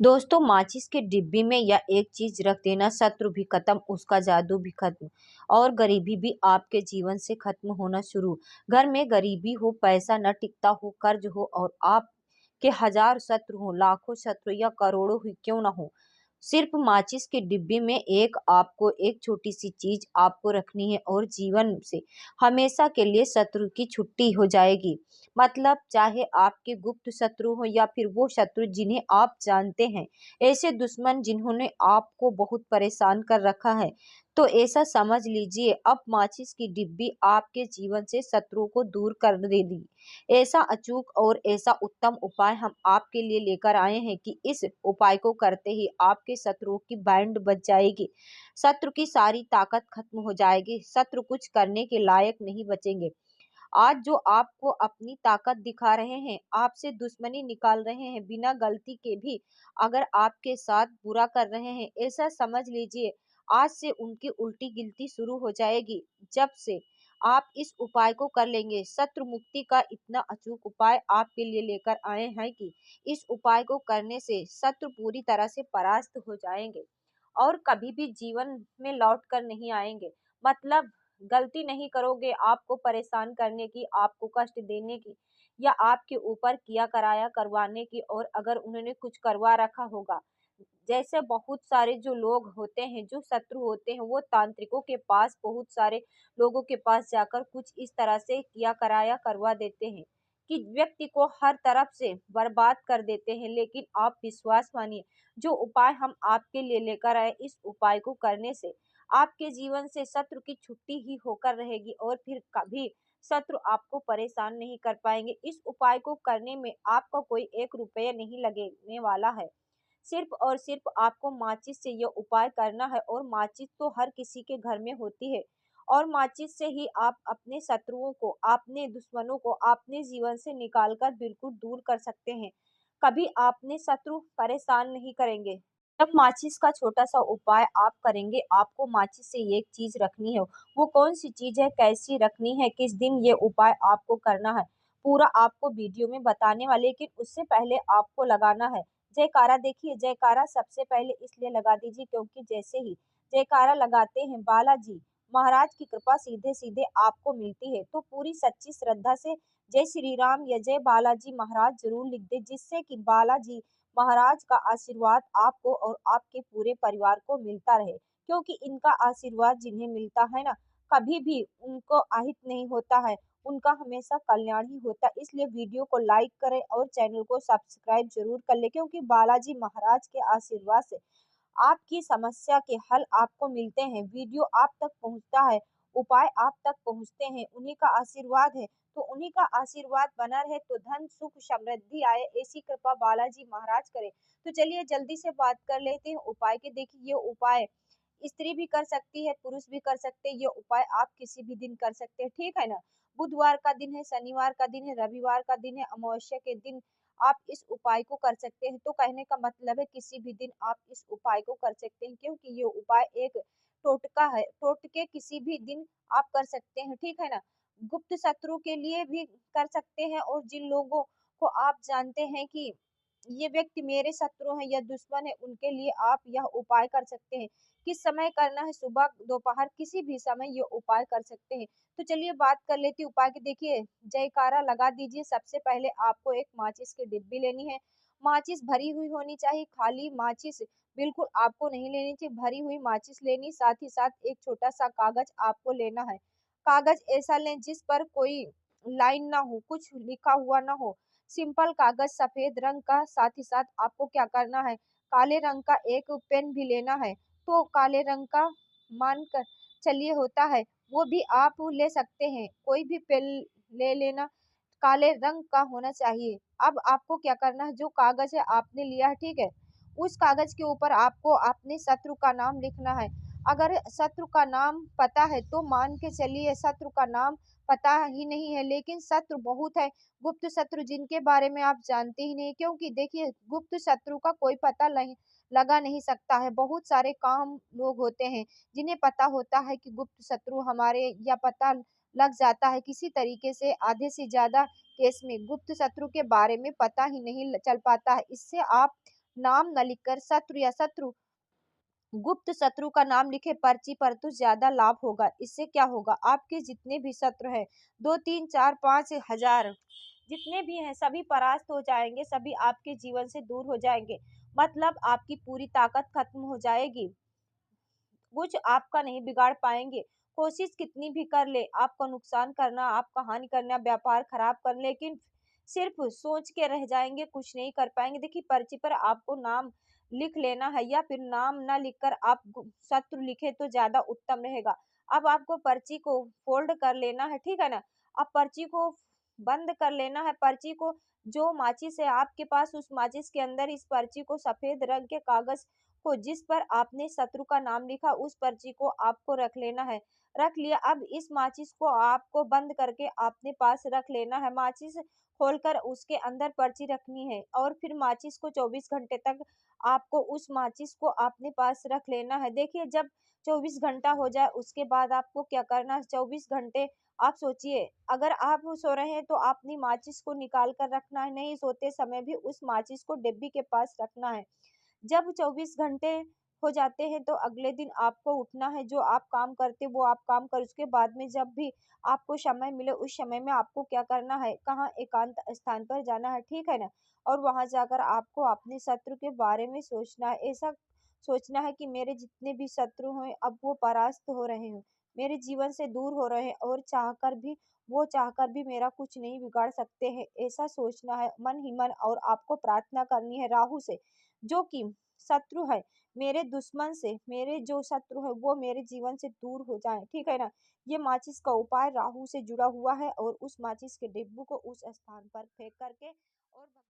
दोस्तों, माचिस के डिब्बी में या एक चीज रख देना, शत्रु भी खत्म, उसका जादू भी खत्म और गरीबी भी आपके जीवन से खत्म होना शुरू। घर में गरीबी हो, पैसा न टिकता हो, कर्ज हो और आप के हजार शत्रु हो, लाखों शत्रु या करोड़ों ही क्यों ना हो, सिर्फ माचिस के डिब्बे में एक छोटी सी चीज आपको रखनी है और जीवन से हमेशा के लिए शत्रु की छुट्टी हो जाएगी। मतलब चाहे आपके गुप्त शत्रु हो या फिर वो शत्रु जिन्हें आप जानते हैं, ऐसे दुश्मन जिन्होंने आपको बहुत परेशान कर रखा है, तो ऐसा समझ लीजिए अब माचिस की डिब्बी आपके जीवन से शत्रुओं को दूर कर देगी। ऐसा अचूक और ऐसा उत्तम उपाय हम आपके लिए लेकर आए हैं कि इस उपाय को करते ही आपके शत्रुओं की बैंड बच जाएगी। शत्रु की सारी ताकत खत्म हो जाएगी, शत्रु कुछ करने के लायक नहीं बचेंगे। आज जो आपको अपनी ताकत दिखा रहे हैं, आपसे दुश्मनी निकाल रहे हैं, बिना गलती के भी अगर आपके साथ बुरा कर रहे हैं, ऐसा समझ लीजिए आज से उनकी उल्टी गिनती शुरू हो जाएगी। जब से आप इस उपाय को कर लेंगे, शत्रु मुक्ति का इतना अचूक उपाय आपके लिए लेकर आए हैं कि इस उपाय को करने से शत्रु पूरी तरह से परास्त हो जाएंगे और कभी भी जीवन में लौट कर नहीं आएंगे। मतलब गलती नहीं करोगे आपको परेशान करने की, आपको कष्ट देने की या आपके ऊपर किया कराया करवाने की, और अगर उन्होंने कुछ करवा रखा होगा, जैसे बहुत सारे जो लोग होते हैं, जो शत्रु होते हैं, वो तांत्रिकों के पास, बहुत सारे लोगों के पास जाकर कुछ इस तरह से किया कराया करवा देते हैं कि व्यक्ति को हर तरफ से बर्बाद कर देते हैं। लेकिन आप विश्वास मानिए, जो उपाय हम आपके लिए लेकर आए, इस उपाय को करने से आपके जीवन से शत्रु की छुट्टी ही होकर रहेगी और फिर कभी शत्रु आपको परेशान नहीं कर पाएंगे। इस उपाय को करने में आपका कोई 1 रुपया नहीं लगने वाला है। सिर्फ और सिर्फ आपको माचिस से यह उपाय करना है, और माचिस तो हर किसी के घर में होती है और माचिस से ही आप अपने शत्रुओं को, अपने दुश्मनों को अपने जीवन से निकाल कर बिल्कुल दूर कर सकते हैं। कभी आपने शत्रु परेशान नहीं करेंगे। जब माचिस का छोटा सा उपाय आप करेंगे, आपको माचिस से एक चीज रखनी है। वो कौन सी चीज है, कैसी रखनी है, किस दिन ये उपाय आपको करना है, पूरा आपको वीडियो में बताने वाले। लेकिन उससे पहले आपको लगाना है जयकारा। देखिए, जयकारा सबसे पहले इसलिए लगा दीजिए क्योंकि जैसे ही जयकारा लगाते हैं, बालाजी महाराज की कृपा सीधे सीधे आपको मिलती है। तो पूरी सच्ची श्रद्धा से जय श्री राम या जय बालाजी महाराज जरूर लिख दे, जिससे कि बालाजी महाराज का आशीर्वाद आपको और आपके पूरे परिवार को मिलता रहे। क्योंकि इनका आशीर्वाद जिन्हें मिलता है ना, कभी भी उनको अहित नहीं होता है, उनका हमेशा कल्याण ही होता है। इसलिए वीडियो को लाइक करें और चैनल को सब्सक्राइब जरूर कर ले, क्योंकि बालाजी महाराज के आशीर्वाद से आपकी समस्या के हल आपको मिलते हैं, वीडियो आप तक पहुंचता है, उपाय आप तक पहुंचते हैं, उन्हीं का आशीर्वाद है। तो उन्हीं का आशीर्वाद बना रहे तो धन सुख समृद्धि आए, ऐसी कृपा बालाजी महाराज करे। तो चलिए जल्दी से बात कर लेते हैं उपाय के। देखिए, ये उपाय स्त्री भी कर सकती है, पुरुष भी कर सकते हैं। ये उपाय आप किसी भी दिन कर सकते हैं, ठीक है ना। बुधवार का दिन है, शनिवार का दिन है, रविवार का दिन है, अमावस्या के दिन आप इस उपाय को कर सकते हैं। तो कहने का मतलब है किसी भी दिन आप इस उपाय को कर सकते हैं, क्योंकि ये उपाय एक टोटका है, टोटके किसी भी दिन आप कर सकते हैं, ठीक है ना। गुप्त शत्रु के लिए भी कर सकते हैं, और जिन लोगों को आप जानते हैं कि ये व्यक्ति मेरे शत्रु हैं या दुश्मन है, उनके लिए आप यह उपाय कर सकते हैं। किस समय करना है, सुबह दोपहर किसी भी समय ये उपाय कर सकते हैं। तो चलिए बात कर लेती हूँ उपाय की। देखिए, जयकारा लगा दीजिए। सबसे पहले आपको एक माचिस की डिब्बी लेनी है। माचिस भरी हुई होनी चाहिए, खाली माचिस बिल्कुल आपको नहीं लेनी चाहिए, भरी हुई माचिस लेनी। साथ ही साथ एक छोटा सा कागज आपको लेना है। कागज ऐसा लें जिस पर कोई लाइन ना हो, कुछ लिखा हुआ ना हो, सिंपल कागज सफेद रंग का। साथ ही साथ आपको क्या करना है, काले रंग का एक पेन भी लेना है। तो काले रंग का मान कर चलिए होता है, वो भी आप ले सकते हैं, कोई भी पेन ले लेना, काले रंग का होना चाहिए। अब आपको क्या करना है, जो कागज है आपने लिया है, ठीक है, उस कागज के ऊपर आपको अपने शत्रु का नाम लिखना है। अगर शत्रु का नाम पता है तो मान के चलिए शत्रु का नाम पता ही नहीं है, लेकिन शत्रु बहुत है, गुप्त शत्रु जिनके बारे में आप जानते ही नहीं। क्योंकि देखिए, गुप्त शत्रु का कोई पता नहीं लगा नहीं सकता है। बहुत सारे काम लोग होते हैं जिन्हें पता होता है कि गुप्त शत्रु हमारे, या पता लग जाता है किसी तरीके से। आधे से ज्यादा केस में गुप्त शत्रु के बारे में पता ही नहीं चल पाता है। इससे आप नाम न लिखकर शत्रु या शत्रु गुप्त शत्रु का नाम लिखे पर्ची पर तो ज्यादा लाभ होगा। इससे क्या होगा, आपके जितने भी शत्रु हैं, 2 3 4 5 हजार जितने भी हैं, सभी परास्त हो जाएंगे, सभी आपके जीवन से दूर हो जाएंगे। मतलब आपकी पूरी ताकत खत्म हो जाएगी, कुछ आपका नहीं बिगाड़ पाएंगे। कोशिश कितनी भी कर ले, आपको नुकसान करना, आपका हानि करना, व्यापार खराब कर, लेकिन सिर्फ सोच के रह जाएंगे, कुछ नहीं कर पाएंगे। देखिए, पर्ची पर आपको नाम लिख लेना है, या फिर नाम ना लिखकर आप शत्रु लिखे तो ज्यादा उत्तम रहेगा। अब आपको पर्ची को फोल्ड कर लेना है, ठीक है ना। अब पर्ची को बंद कर लेना है। पर्ची को, जो माचिस है आपके पास, उस माचिस के अंदर इस पर्ची को, सफेद रंग के कागज को जिस पर आपने शत्रु का नाम लिखा, उस पर्ची को आपको रख लेना है। रख लिया। अब इस माचिस को आपको बंद करके अपने पास रख लेना है। माचिस खोलकर उसके अंदर पर्ची रखनी है, और फिर माचिस को 24 घंटे तक आपको उस माचिस को अपने पास रख लेना है। देखिए, जब 24 घंटा हो जाए, उसके बाद आपको क्या करना है। 24 घंटे आप सोचिए, अगर आप सो रहे हैं तो अपनी माचिस को निकाल कर रखना है, नहीं सोते समय भी उस माचिस को डिब्बी के पास रखना है। जब 24 घंटे हो जाते हैं, तो अगले दिन आपको उठना है, जो आप काम करते वो आप काम कर, उसके बाद में जब भी आपको समय मिले, उस समय में आपको क्या करना है, कहाँ एकांत स्थान पर जाना है, ठीक है ना। और वहां जाकर आपको अपने शत्रु के बारे में सोचना है। ऐसा सोचना है कि मेरे जितने भी शत्रु हैं, अब वो परास्त हो रहे हैं, मेरे जीवन से दूर हो रहे हैं, और चाहकर भी मेरा कुछ नहीं बिगाड़ सकते हैं। ऐसा सोचना है मन ही मन, और आपको प्रार्थना करनी है राहु से, जो कि शत्रु है, मेरे दुश्मन से, मेरे जो शत्रु है वो मेरे जीवन से दूर हो जाए, ठीक है ना। ये माचिस का उपाय राहु से जुड़ा हुआ है, और उस माचिस के डिब्बू को उस स्थान पर फेंक करके